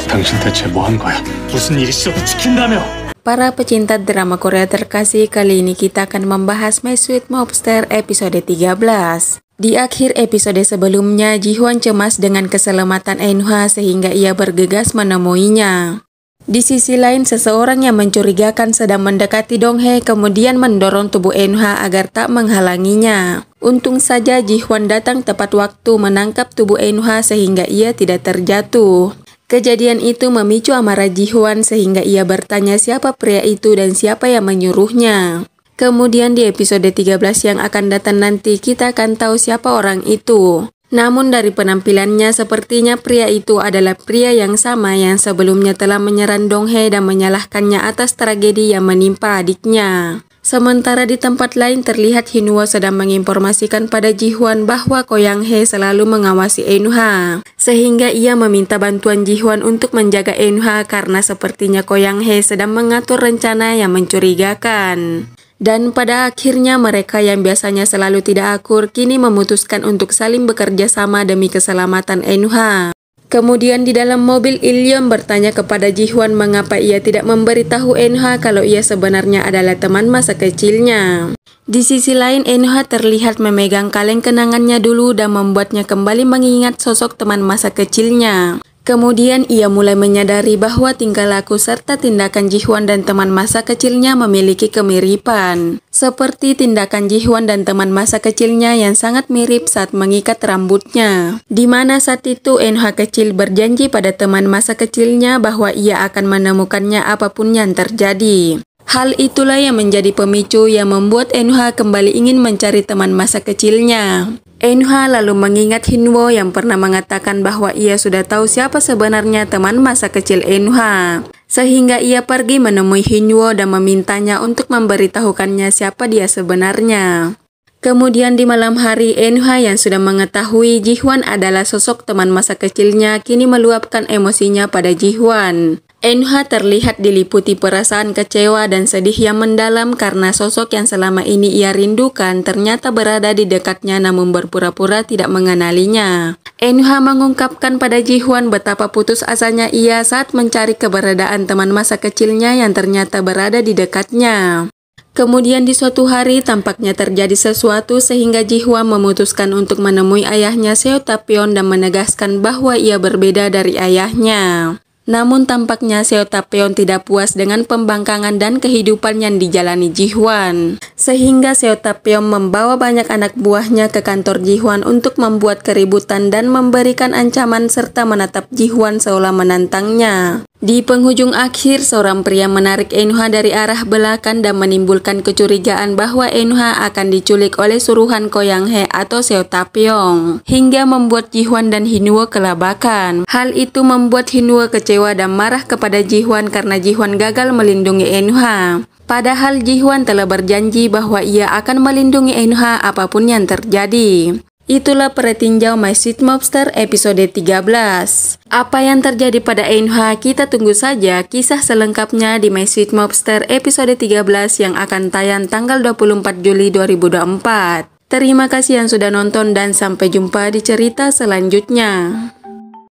당신 대체 뭐 한 거야? 무슨 일이 있어도 지킨다며! Para pecinta drama Korea terkasih, kali ini kita akan membahas My Sweet Mobster episode 13. Di akhir episode sebelumnya, Ji-hwan cemas dengan keselamatan Eun-ha sehingga ia bergegas menemuinya. Di sisi lain, seseorang yang mencurigakan sedang mendekati Dong-hae kemudian mendorong tubuh Eun-ha agar tak menghalanginya. Untung saja Ji-hwan datang tepat waktu menangkap tubuh Eun-ha sehingga ia tidak terjatuh. Kejadian itu memicu amarah Ji-hwan sehingga ia bertanya siapa pria itu dan siapa yang menyuruhnya. Kemudian di episode 13 yang akan datang nanti kita akan tahu siapa orang itu. Namun dari penampilannya sepertinya pria itu adalah pria yang sama yang sebelumnya telah menyerang Dong-hae dan menyalahkannya atas tragedi yang menimpa adiknya. Sementara di tempat lain terlihat Hin-woo sedang menginformasikan pada Ji-hwan bahwa Ko Yang-hae selalu mengawasi Eun-ha. Sehingga ia meminta bantuan Ji-hwan untuk menjaga Eun-ha karena sepertinya Ko Yang-hae sedang mengatur rencana yang mencurigakan. Dan pada akhirnya mereka yang biasanya selalu tidak akur kini memutuskan untuk saling bekerja sama demi keselamatan Eun-ha. Kemudian di dalam mobil Il-yeon bertanya kepada Ji-hwan mengapa ia tidak memberitahu Eun-ha kalau ia sebenarnya adalah teman masa kecilnya. Di sisi lain Eun-ha terlihat memegang kaleng kenangannya dulu dan membuatnya kembali mengingat sosok teman masa kecilnya. Kemudian ia mulai menyadari bahwa tingkah laku serta tindakan Ji-hwan dan teman masa kecilnya memiliki kemiripan. Seperti tindakan Ji-hwan dan teman masa kecilnya yang sangat mirip saat mengikat rambutnya. Di mana saat itu Eun-ha kecil berjanji pada teman masa kecilnya bahwa ia akan menemukannya apapun yang terjadi. Hal itulah yang menjadi pemicu yang membuat Eun-ha kembali ingin mencari teman masa kecilnya. Eun-ha lalu mengingat Hin-woo yang pernah mengatakan bahwa ia sudah tahu siapa sebenarnya teman masa kecil Eun-ha. Sehingga ia pergi menemui Hin-woo dan memintanya untuk memberitahukannya siapa dia sebenarnya. Kemudian di malam hari Eun-ha yang sudah mengetahui Ji-hwan adalah sosok teman masa kecilnya kini meluapkan emosinya pada Ji-hwan. Eun-ha terlihat diliputi perasaan kecewa dan sedih yang mendalam karena sosok yang selama ini ia rindukan ternyata berada di dekatnya namun berpura-pura tidak mengenalinya. Eun-ha mengungkapkan pada Ji-hwan betapa putus asanya ia saat mencari keberadaan teman masa kecilnya yang ternyata berada di dekatnya. Kemudian di suatu hari tampaknya terjadi sesuatu sehingga Ji-hwan memutuskan untuk menemui ayahnya Seo Taepyeon dan menegaskan bahwa ia berbeda dari ayahnya. Namun tampaknya Seo Taepyeon tidak puas dengan pembangkangan dan kehidupan yang dijalani Ji-hwan. Sehingga Seo Taepyeon membawa banyak anak buahnya ke kantor Ji-hwan untuk membuat keributan dan memberikan ancaman serta menatap Ji-hwan seolah menantangnya. Di penghujung akhir, seorang pria menarik Eun-ha dari arah belakang dan menimbulkan kecurigaan bahwa Eun-ha akan diculik oleh suruhan Ko Yang-hae atau Seo Taepyeon, hingga membuat Ji-hwan dan Hin-woo kelabakan. Hal itu membuat Hin-woo kecewa dan marah kepada Ji-hwan karena Ji-hwan gagal melindungi Eun-ha. Padahal Ji-hwan telah berjanji bahwa ia akan melindungi Eun-ha apapun yang terjadi. Itulah peretinjau My Sweet Mobster episode 13. Apa yang terjadi pada Eun-ha, kita tunggu saja kisah selengkapnya di My Sweet Mobster episode 13 yang akan tayang tanggal 24 Juli 2024. Terima kasih yang sudah nonton dan sampai jumpa di cerita selanjutnya.